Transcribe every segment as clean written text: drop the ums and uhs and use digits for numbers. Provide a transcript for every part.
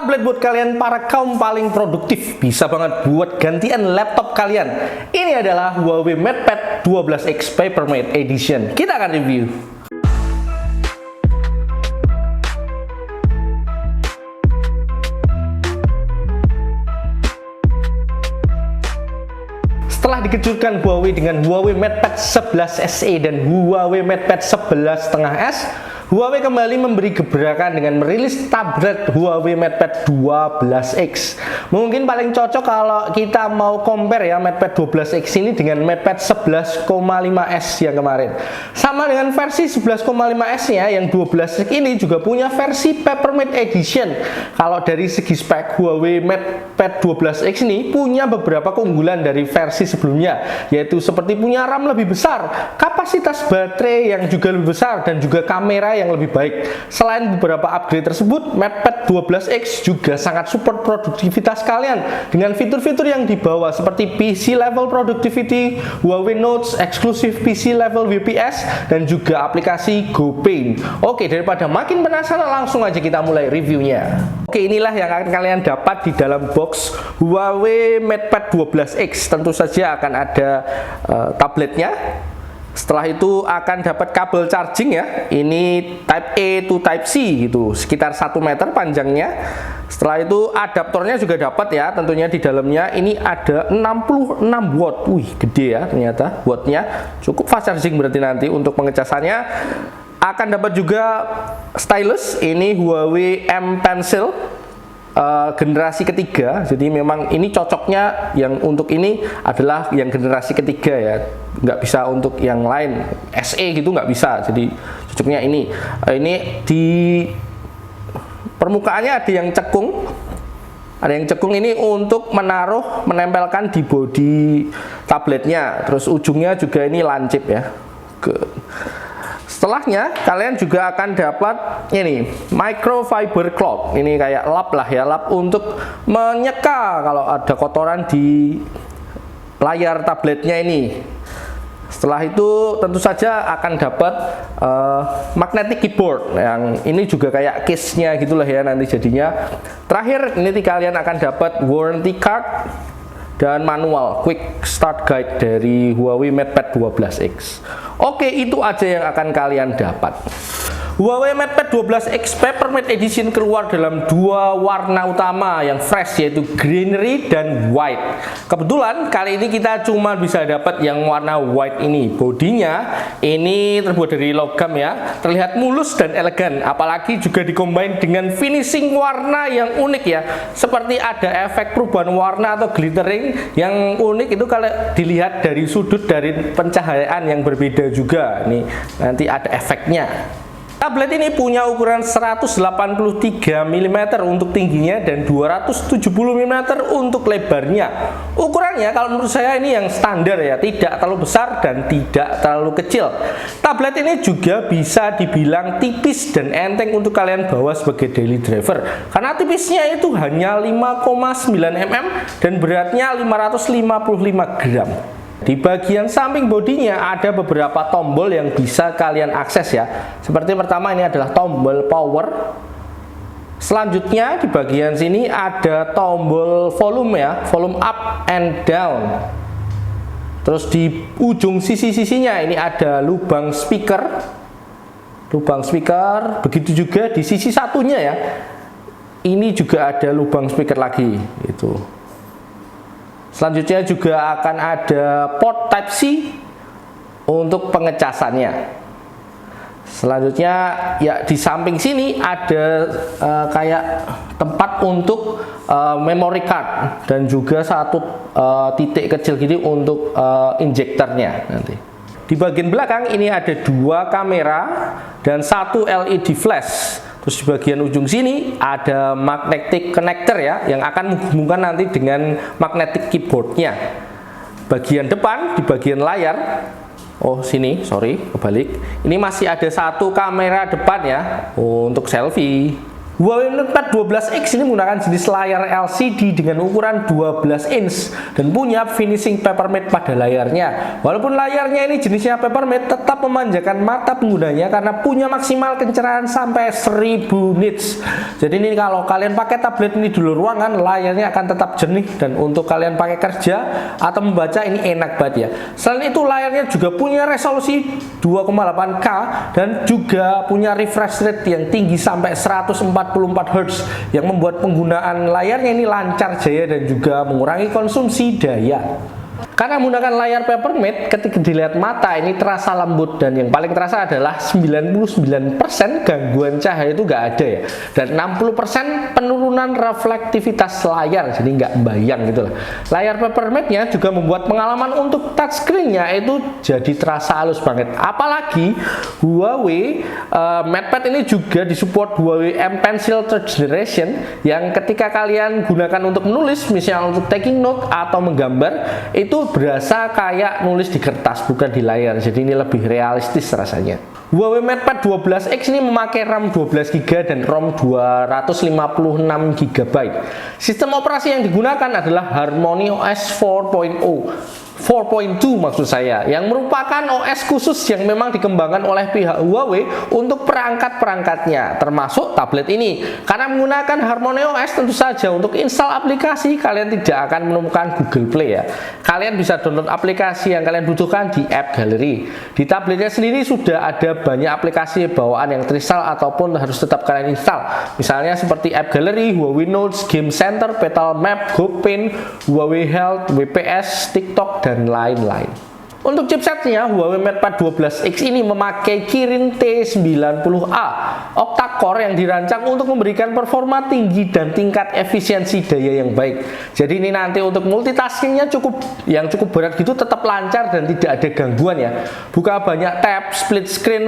Tablet buat kalian para kaum paling produktif, bisa banget buat gantian laptop kalian. Ini adalah Huawei MatePad 12X Papermate Edition. Kita akan review. Setelah dikejutkan Huawei dengan Huawei MatePad 11 SE dan Huawei MatePad 11.5S, Huawei kembali memberi gebrakan dengan merilis tablet Huawei MatePad 12X. Mungkin paling cocok kalau kita mau compare ya MatePad 12X ini dengan MatePad 11.5S yang kemarin. Sama dengan versi 11.5S nya, yang 12X ini juga punya versi Papermate Edition. Kalau dari segi spek, Huawei MatePad 12X ini punya beberapa keunggulan dari versi sebelumnya, yaitu seperti punya RAM lebih besar, kapasitas baterai yang juga lebih besar, dan juga kamera yang lebih baik. Selain beberapa upgrade tersebut, MatePad 12X juga sangat support produktivitas kalian dengan fitur-fitur yang dibawa seperti PC level productivity, Huawei Notes, eksklusif PC level WPS, dan juga aplikasi GoPaint. Oke, daripada makin penasaran, langsung aja kita mulai reviewnya. Oke, inilah yang akan kalian dapat di dalam box Huawei MatePad 12X. Tentu saja akan ada tabletnya. Setelah itu akan dapat kabel charging ya, ini Type A to Type C gitu, sekitar 1 meter panjangnya. Setelah itu adaptornya juga dapat ya, tentunya di dalamnya ini ada 66 watt. Wih, gede ya ternyata wattnya. Cukup fast charging berarti nanti untuk pengecasannya. Akan dapat juga stylus, ini Huawei M Pencil generasi ketiga. Jadi memang ini cocoknya yang untuk ini adalah yang generasi ketiga ya, nggak bisa untuk yang lain SE gitu, nggak bisa. Jadi cocoknya ini di permukaannya ada yang cekung, ini untuk menempelkan di bodi tabletnya. Terus ujungnya juga ini lancip ya. Setelahnya kalian juga akan dapat ini microfiber cloth. Ini kayak lap lah ya, lap untuk menyeka kalau ada kotoran di layar tabletnya ini. Setelah itu tentu saja akan dapat magnetic keyboard, yang ini juga kayak case-nya gitulah ya nanti jadinya. Terakhir ini kalian akan dapat warranty card dan manual quick start guide dari Huawei MatePad 12X. Oke, itu aja yang akan kalian dapat. Huawei MatePad 12X Papermate Edition keluar dalam dua warna utama yang fresh, yaitu greenery dan white. Kebetulan kali ini kita cuma bisa dapat yang warna white ini. Bodinya ini terbuat dari logam ya, terlihat mulus dan elegan, apalagi juga dikombin dengan finishing warna yang unik ya, seperti ada efek perubahan warna atau glittering yang unik itu kalau dilihat dari sudut dari pencahayaan yang berbeda juga. Nih nanti ada efeknya. Tablet ini punya ukuran 183 mm untuk tingginya dan 270 mm untuk lebarnya. Ukurannya kalau menurut saya ini yang standar ya, tidak terlalu besar dan tidak terlalu kecil. Tablet ini juga bisa dibilang tipis dan enteng untuk kalian bawa sebagai daily driver, karena tipisnya itu hanya 5,9 mm dan beratnya 555 gram. Di bagian samping bodinya ada beberapa tombol yang bisa kalian akses ya. Seperti pertama ini adalah tombol power. Selanjutnya di bagian sini ada tombol volume ya, volume up and down. Terus di ujung sisi-sisinya ini ada lubang speaker. Begitu juga di sisi satunya ya. Ini juga ada lubang speaker lagi itu. Selanjutnya juga akan ada port Type C untuk pengecasannya. Selanjutnya ya di samping sini ada kayak tempat untuk memory card dan juga satu titik kecil gini untuk injektornya nanti. Di bagian belakang ini ada dua kamera dan satu LED flash. Terus di bagian ujung sini ada magnetic connector ya, yang akan menghubungkan nanti dengan magnetic keyboardnya. Bagian depan di bagian layar, oh sini sorry kebalik, ini masih ada satu kamera depan ya untuk selfie. Huawei MatePad 12X ini menggunakan jenis layar LCD dengan ukuran 12 inch dan punya finishing papermatte pada layarnya. Walaupun layarnya ini jenisnya papermatte, tetap memanjakan mata penggunanya karena punya maksimal pencerahan sampai 1000 nits. Jadi ini kalau kalian pakai tablet ini di luar ruangan, layarnya akan tetap jernih, dan untuk kalian pakai kerja atau membaca ini enak banget ya. Selain itu layarnya juga punya resolusi 2,8K dan juga punya refresh rate yang tinggi sampai 144 Hz yang membuat penggunaan layarnya ini lancar jaya dan juga mengurangi konsumsi daya. Karena menggunakan layar papermatte, ketika dilihat mata ini terasa lembut, dan yang paling terasa adalah 99% gangguan cahaya itu nggak ada ya, dan 60% penurunan reflektivitas layar, jadi nggak membayang gitu lah. Layar papermatte-nya juga membuat pengalaman untuk touchscreen-nya itu jadi terasa halus banget. Apalagi Huawei MatePad ini juga disupport Huawei M Pencil Third Generation, yang ketika kalian gunakan untuk menulis, misalnya untuk taking note atau menggambar, itu berasa kayak nulis di kertas bukan di layar, jadi ini lebih realistis rasanya. Huawei MatePad 12X ini memakai RAM 12GB dan ROM 256GB. Sistem operasi yang digunakan adalah Harmony OS 4.2 maksud saya, yang merupakan OS khusus yang memang dikembangkan oleh pihak Huawei untuk perangkat-perangkatnya, termasuk tablet ini. Karena menggunakan Harmony OS, tentu saja untuk install aplikasi kalian tidak akan menemukan Google Play ya. Kalian bisa download aplikasi yang kalian butuhkan di App Gallery. Di tabletnya sendiri sudah ada banyak aplikasi bawaan yang terinstall ataupun harus tetap kalian install. Misalnya seperti App Gallery, Huawei Notes, Game Center, Petal Map, GoPaint, Huawei Health, WPS, TikTok, dan lain-lain. Untuk chipsetnya, Huawei MatePad 12X ini memakai Kirin T90A octa-core yang dirancang untuk memberikan performa tinggi dan tingkat efisiensi daya yang baik. Jadi ini nanti untuk multitaskingnya cukup berat gitu tetap lancar dan tidak ada gangguan ya. Buka banyak tab, split screen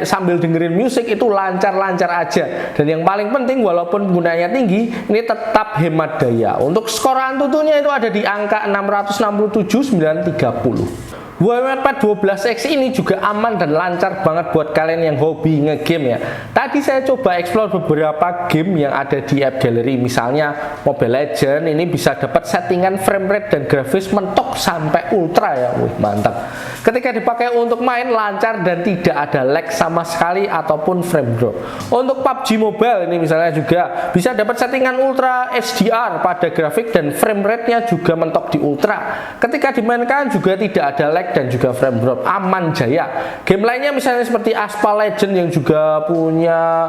sambil dengerin musik itu lancar-lancar aja. Dan yang paling penting, walaupun penggunaannya tinggi, ini tetap hemat daya. Untuk skor Antutunya itu ada di angka 667/930. Huawei MatePad 12X ini juga aman dan lancar banget buat kalian yang hobi ngegame ya. Tadi saya coba explore beberapa game yang ada di App Gallery, misalnya Mobile Legends ini bisa dapat settingan frame rate dan grafis mentok sampai ultra ya. Wih, mantap. Ketika dipakai untuk main lancar dan tidak ada lag sama sekali ataupun frame drop. Untuk PUBG Mobile ini misalnya juga bisa dapat settingan ultra HDR pada grafik dan frame rate-nya juga mentok di ultra. Ketika dimainkan juga tidak ada lag dan juga frame drop, aman jaya. Game lainnya misalnya seperti Aspal Legend yang juga punya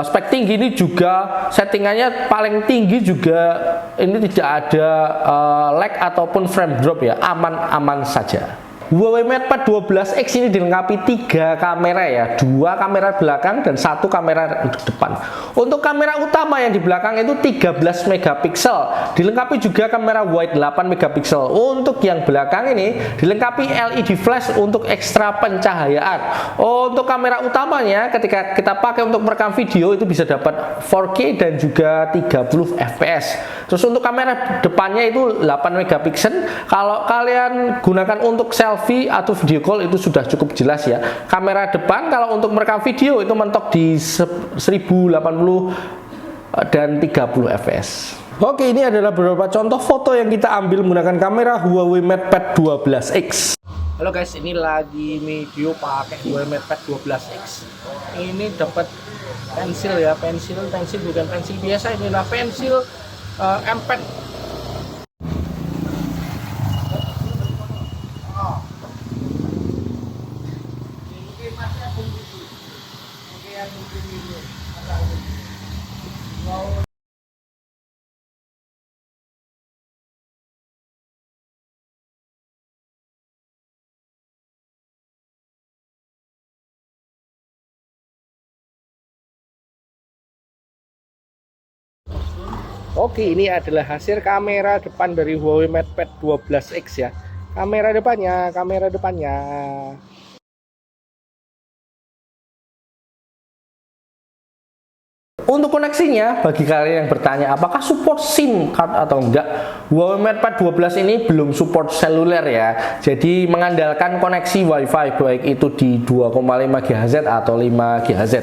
spek tinggi, ini juga settingannya paling tinggi juga, ini tidak ada lag ataupun frame drop ya, aman-aman saja. Huawei MatePad 12X ini dilengkapi 3 kamera ya, 2 kamera belakang dan 1 kamera untuk depan. Untuk kamera utama yang di belakang itu 13 megapiksel, dilengkapi juga kamera wide 8 megapiksel. Untuk yang belakang ini dilengkapi LED flash untuk ekstra pencahayaan. Untuk kamera utamanya ketika kita pakai untuk merekam video itu bisa dapat 4K dan juga 30 fps. Terus untuk kamera depannya itu 8 megapiksel. Kalau kalian gunakan untuk selfie atau video call itu sudah cukup jelas ya. Kamera depan kalau untuk merekam video itu mentok di 1080 dan 30 fps. Oke, ini adalah beberapa contoh foto yang kita ambil menggunakan kamera Huawei MatePad 12X. Halo guys, ini lagi video pakai Huawei MatePad 12X. Ini dapat pensil ya, pensil bukan pensil biasa, ini adalah pensil M-Pen. Oke, ini adalah hasil kamera depan dari Huawei MatePad 12X ya. Kamera depannya. Untuk koneksinya, bagi kalian yang bertanya apakah support SIM card atau enggak, Huawei MatePad 12 ini belum support seluler ya. Jadi mengandalkan koneksi WiFi baik itu di 2,5 GHz atau 5 GHz.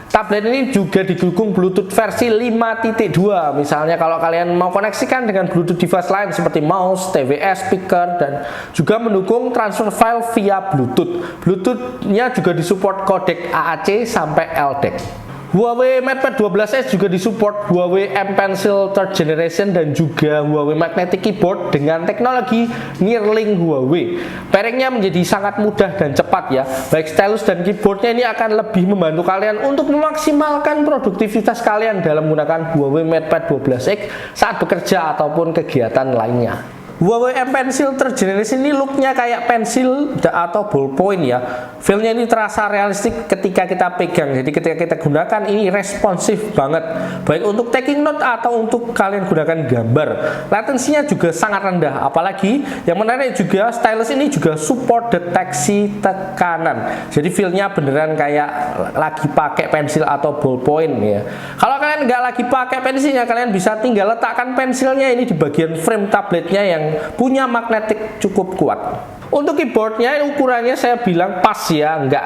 Tablet ini juga didukung Bluetooth versi 5.2. Misalnya kalau kalian mau koneksikan dengan Bluetooth device lain seperti mouse, TWS, speaker, dan juga mendukung transfer file via Bluetooth. Bluetooth-nya juga disupport kodek AAC sampai LDAC. Huawei MatePad 12s juga disupport Huawei M Pencil 3rd Generation dan juga Huawei Magnetic Keyboard dengan teknologi Neuralink Huawei. Pairingnya menjadi sangat mudah dan cepat ya. Baik stylus dan keyboardnya ini akan lebih membantu kalian untuk memaksimalkan produktivitas kalian dalam menggunakan Huawei MatePad 12X saat bekerja ataupun kegiatan lainnya. Huawei M Pencil 3rd Generation ini looknya kayak pensil atau ballpoint ya. Feel-nya ini terasa realistik ketika kita pegang. Jadi ketika kita gunakan ini responsif banget. Baik untuk taking note atau untuk kalian gunakan gambar. Latensinya juga sangat rendah. Apalagi yang menarik juga stylus ini juga support deteksi tekanan. Jadi feel-nya beneran kayak lagi pakai pensil atau ballpoint ya. Kalau kalian nggak lagi pakai pensilnya, kalian bisa tinggal letakkan pensilnya ini di bagian frame tabletnya yang punya magnetik cukup kuat. Untuk keyboardnya ukurannya saya bilang pas ya, nggak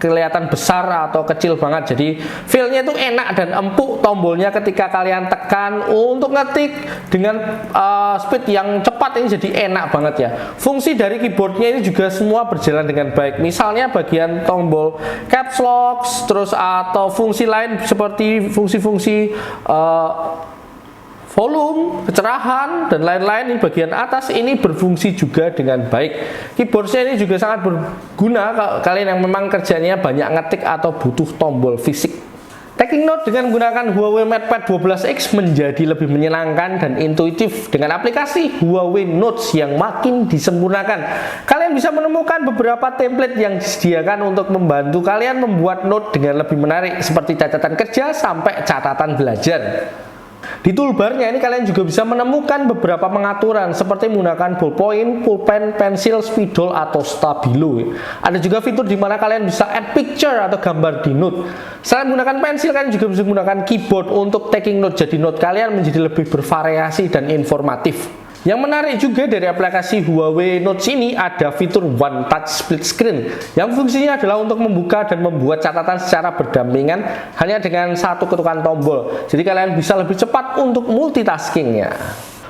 kelihatan besar atau kecil banget. Jadi feel-nya itu enak dan empuk tombolnya ketika kalian tekan untuk ngetik dengan speed yang cepat ini jadi enak banget ya. Fungsi dari keyboardnya ini juga semua berjalan dengan baik. Misalnya bagian tombol caps lock, terus atau fungsi lain seperti fungsi-fungsi volume, kecerahan, dan lain-lain. Di bagian atas ini berfungsi juga dengan baik. Keyboardnya ini juga sangat berguna kalau kalian yang memang kerjanya banyak ngetik atau butuh tombol fisik. Taking note dengan menggunakan Huawei MatePad 12X menjadi lebih menyenangkan dan intuitif dengan aplikasi Huawei Notes yang makin disempurnakan. Kalian bisa menemukan beberapa template yang disediakan untuk membantu kalian membuat note dengan lebih menarik, seperti catatan kerja sampai catatan belajar. Di toolbarnya ini kalian juga bisa menemukan beberapa pengaturan seperti menggunakan ballpoint, pulpen, pensil, spidol, atau stabilo. Ada juga fitur di mana kalian bisa add picture atau gambar di note. Selain menggunakan pensil, kalian juga bisa menggunakan keyboard untuk taking note. Jadi note kalian menjadi lebih bervariasi dan informatif. Yang menarik juga dari aplikasi Huawei Notes ini ada fitur One Touch Split Screen yang fungsinya adalah untuk membuka dan membuat catatan secara berdampingan hanya dengan satu ketukan tombol. Jadi kalian bisa lebih cepat untuk multitaskingnya.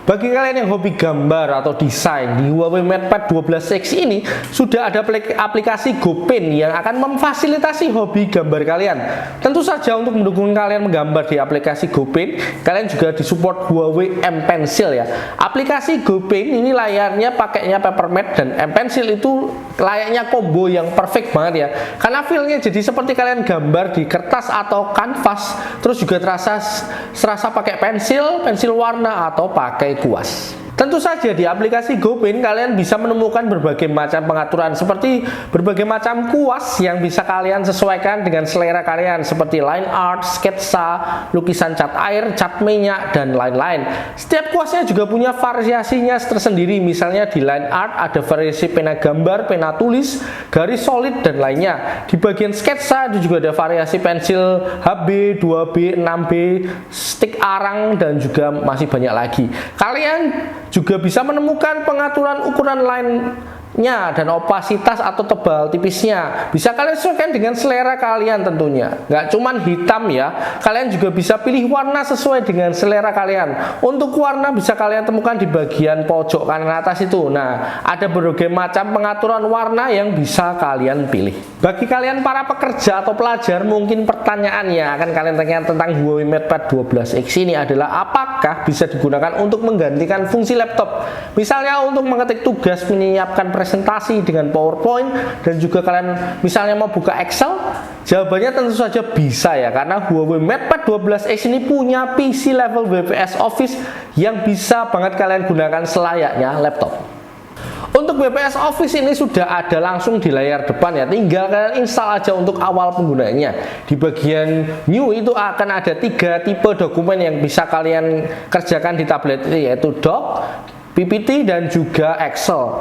Bagi kalian yang hobi gambar atau desain, di Huawei MatePad 12X ini sudah ada aplikasi GoPen yang akan memfasilitasi hobi gambar kalian. Tentu saja untuk mendukung kalian menggambar di aplikasi GoPen, kalian juga disupport Huawei M Pencil ya. Aplikasi GoPen ini layarnya pakainya papermatte dan M Pencil itu layaknya combo yang perfect banget ya. Karena feel-nya jadi seperti kalian gambar di kertas atau kanvas, terus juga serasa pakai pensil warna atau pakai kuas. Tentu saja di aplikasi GoPen kalian bisa menemukan berbagai macam pengaturan seperti berbagai macam kuas yang bisa kalian sesuaikan dengan selera kalian seperti line art, sketsa, lukisan cat air, cat minyak, dan lain-lain. Setiap kuasnya juga punya variasinya tersendiri. Misalnya di line art ada variasi pena gambar, pena tulis, garis solid, dan lainnya. Di bagian sketsa juga ada variasi pensil HB, 2B, 6B, stick arang, dan juga masih banyak lagi. Kalian juga bisa menemukan pengaturan ukuran line-nya dan opasitas atau tebal tipisnya. Bisa kalian sesuaikan dengan selera kalian tentunya. Nggak cuman hitam ya, kalian juga bisa pilih warna sesuai dengan selera kalian. Untuk warna bisa kalian temukan di bagian pojok kanan atas itu. Nah, ada berbagai macam pengaturan warna yang bisa kalian pilih. Bagi kalian para pekerja atau pelajar, mungkin pertanyaannya akan kalian tanyakan tentang Huawei MatePad 12X ini adalah apakah bisa digunakan untuk menggantikan fungsi laptop. Misalnya untuk mengetik tugas, menyiapkan presentasi dengan PowerPoint, dan juga kalian misalnya mau buka Excel. Jawabannya tentu saja bisa ya, karena Huawei MatePad 12X ini punya PC level WPS Office yang bisa banget kalian gunakan selayaknya laptop. Untuk WPS Office ini sudah ada langsung di layar depan ya, tinggal kalian install aja untuk awal penggunanya. Di bagian new itu akan ada 3 tipe dokumen yang bisa kalian kerjakan di tablet ini, yaitu Doc, PPT, dan juga Excel.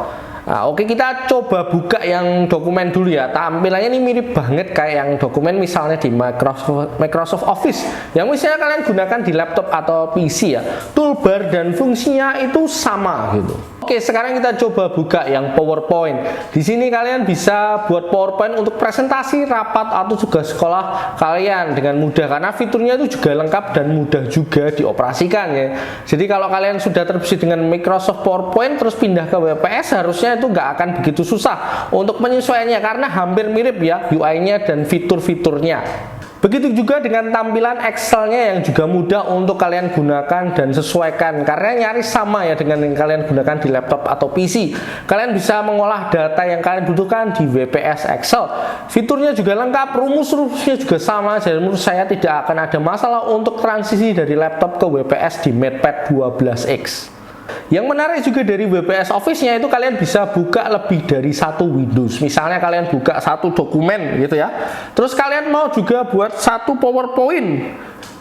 Nah, oke, kita coba buka yang dokumen dulu ya. Tampilannya ini mirip banget kayak yang dokumen misalnya di Microsoft Office yang misalnya kalian gunakan di laptop atau PC ya. Toolbar dan fungsinya itu sama gitu. Oke, sekarang kita coba buka yang PowerPoint. Di sini kalian bisa buat PowerPoint untuk presentasi, rapat, atau tugas sekolah kalian dengan mudah karena fiturnya itu juga lengkap dan mudah juga dioperasikan ya. Jadi kalau kalian sudah terbiasa dengan Microsoft PowerPoint terus pindah ke WPS, harusnya itu nggak akan begitu susah untuk penyesuaiannya karena hampir mirip ya UI-nya dan fitur-fiturnya. Begitu juga dengan tampilan Excel-nya yang juga mudah untuk kalian gunakan dan sesuaikan karena nyaris sama ya dengan yang kalian gunakan di laptop atau PC. Kalian bisa mengolah data yang kalian butuhkan di WPS Excel. Fiturnya juga lengkap, rumus-rumusnya juga sama, jadi menurut saya tidak akan ada masalah untuk transisi dari laptop ke WPS di MatePad 12X. Yang menarik juga dari WPS Office-nya itu kalian bisa buka lebih dari satu Windows. Misalnya kalian buka satu dokumen gitu ya. Terus kalian mau juga buat satu PowerPoint.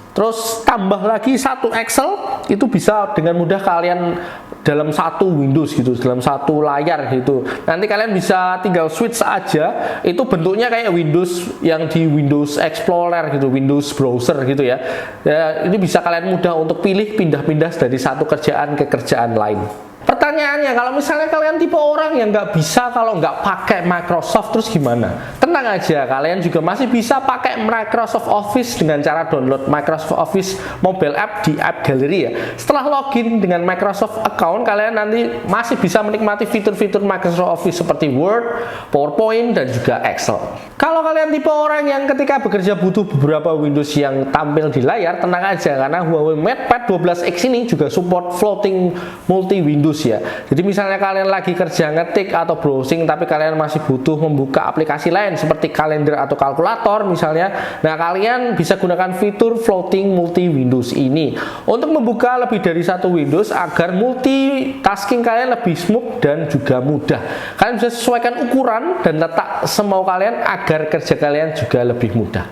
Terus tambah lagi satu Excel, itu bisa dengan mudah kalian dalam satu Windows gitu, dalam satu layar gitu. Nanti kalian bisa tinggal switch aja, itu bentuknya kayak Windows yang di Windows Explorer gitu, Windows Browser gitu ya. Ya, ini bisa kalian mudah untuk pilih pindah-pindah dari satu kerjaan ke kerjaan lain. Pertanyaannya, kalau misalnya kalian tipe orang yang nggak bisa kalau nggak pakai Microsoft, terus gimana? Tenang aja, kalian juga masih bisa pakai Microsoft Office dengan cara download Microsoft Office mobile app di App Gallery ya. Setelah login dengan Microsoft account, kalian nanti masih bisa menikmati fitur-fitur Microsoft Office seperti Word, PowerPoint, dan juga Excel. Kalau kalian tipe orang yang ketika bekerja butuh beberapa Windows yang tampil di layar, tenang aja karena Huawei MatePad 12X ini juga support floating multi Windows ya. Jadi misalnya kalian lagi kerja ngetik atau browsing tapi kalian masih butuh membuka aplikasi lain seperti kalender atau kalkulator misalnya, nah kalian bisa gunakan fitur floating multi Windows ini untuk membuka lebih dari satu Windows agar multitasking kalian lebih smooth dan juga mudah. Kalian bisa sesuaikan ukuran dan letak semau kalian agar kerja kalian juga lebih mudah.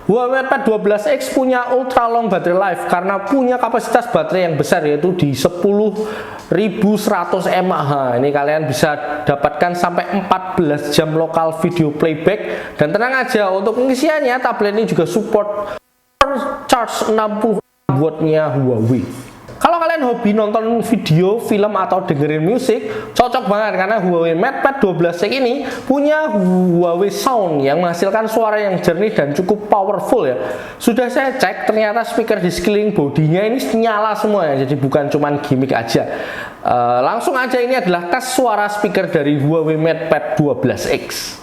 Huawei MatePad 12X punya ultra long battery life karena punya kapasitas baterai yang besar yaitu di 10.100 mAh. Ini kalian bisa dapatkan sampai 14 jam lokal video playback, dan tenang aja untuk pengisiannya tablet ini juga support charge 60 wattnya Huawei. Kalau kalian hobi nonton video, film, atau dengerin musik, cocok banget karena Huawei MatePad 12X ini punya Huawei Sound yang menghasilkan suara yang jernih dan cukup powerful ya. Sudah saya cek, ternyata speaker di sekeliling bodinya ini nyala semua ya, jadi bukan cuman gimmick aja. Langsung aja, ini adalah tes suara speaker dari Huawei MatePad 12X.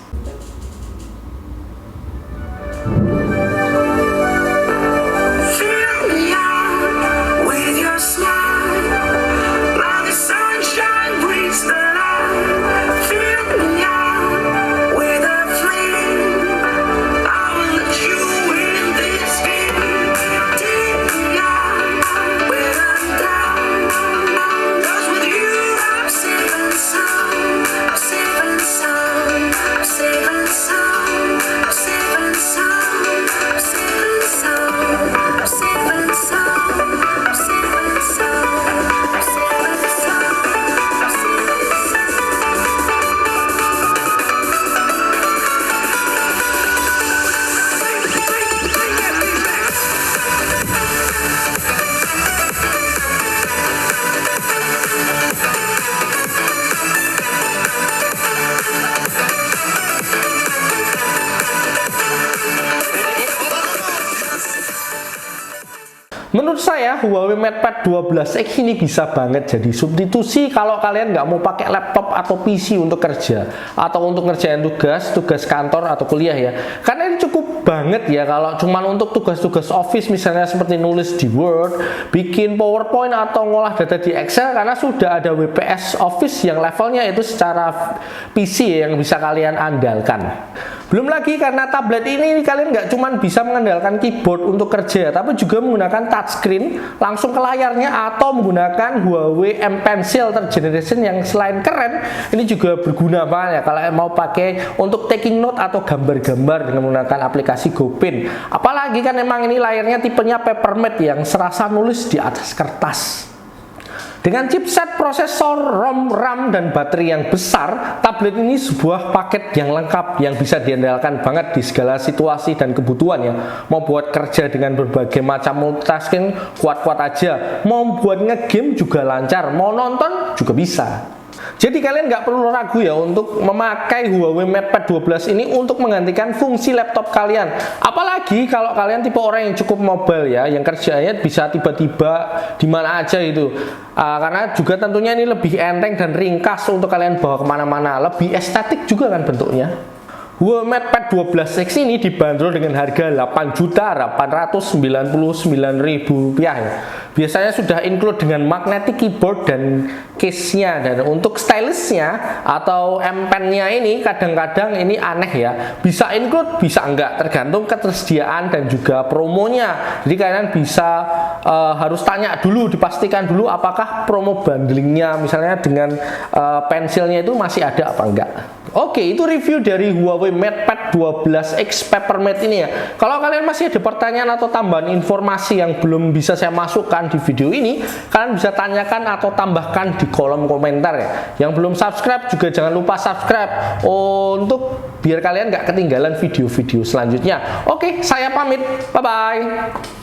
Menurut saya Huawei MatePad 12X ini bisa banget jadi substitusi kalau kalian nggak mau pakai laptop atau PC untuk kerja atau untuk ngerjain tugas kantor atau kuliah ya. Karena ini cukup banget ya kalau cuman untuk tugas-tugas office misalnya seperti nulis di Word, bikin PowerPoint atau ngolah data di Excel, karena sudah ada WPS Office yang levelnya itu secara PC yang bisa kalian andalkan. Belum lagi karena tablet ini kalian nggak cuma bisa mengandalkan keyboard untuk kerja, tapi juga menggunakan touchscreen langsung ke layarnya atau menggunakan Huawei M Pencil third generation yang selain keren, ini juga berguna banget ya kalau mau pakai untuk taking note atau gambar-gambar dengan menggunakan aplikasi GoPen. Apalagi kan emang ini layarnya tipenya papermate yang serasa nulis di atas kertas. Dengan chipset prosesor, ROM, RAM, dan baterai yang besar, tablet ini sebuah paket yang lengkap yang bisa diandalkan banget di segala situasi dan kebutuhan ya. Mau buat kerja dengan berbagai macam multitasking, kuat-kuat aja. Mau buat ngegame juga lancar, mau nonton juga bisa. Jadi kalian nggak perlu ragu ya untuk memakai Huawei MatePad 12 ini untuk menggantikan fungsi laptop kalian. Apalagi kalau kalian tipe orang yang cukup mobile ya, yang kerjanya bisa tiba-tiba di mana aja itu. Karena juga tentunya ini lebih enteng dan ringkas untuk kalian bawa kemana-mana. Lebih estetik juga kan bentuknya. Huawei MatePad 12X ini dibanderol dengan harga Rp8.899.000 ya. Biasanya sudah include dengan magnetic keyboard dan case-nya. Dan untuk stylus-nya atau M Pen-nya ini kadang-kadang ini aneh ya. Bisa include, bisa enggak, tergantung ketersediaan dan juga promonya. Jadi kalian bisa harus tanya dulu, dipastikan dulu apakah promo bundlingnya misalnya dengan pensilnya itu masih ada apa enggak. Oke, itu review dari Huawei MatePad 12X Papermate ini ya. Kalau kalian masih ada pertanyaan atau tambahan informasi yang belum bisa saya masukkan di video ini, kalian bisa tanyakan atau tambahkan di kolom komentar ya. Yang belum subscribe juga jangan lupa subscribe untuk biar kalian nggak ketinggalan video-video selanjutnya. Oke, saya pamit. Bye-bye.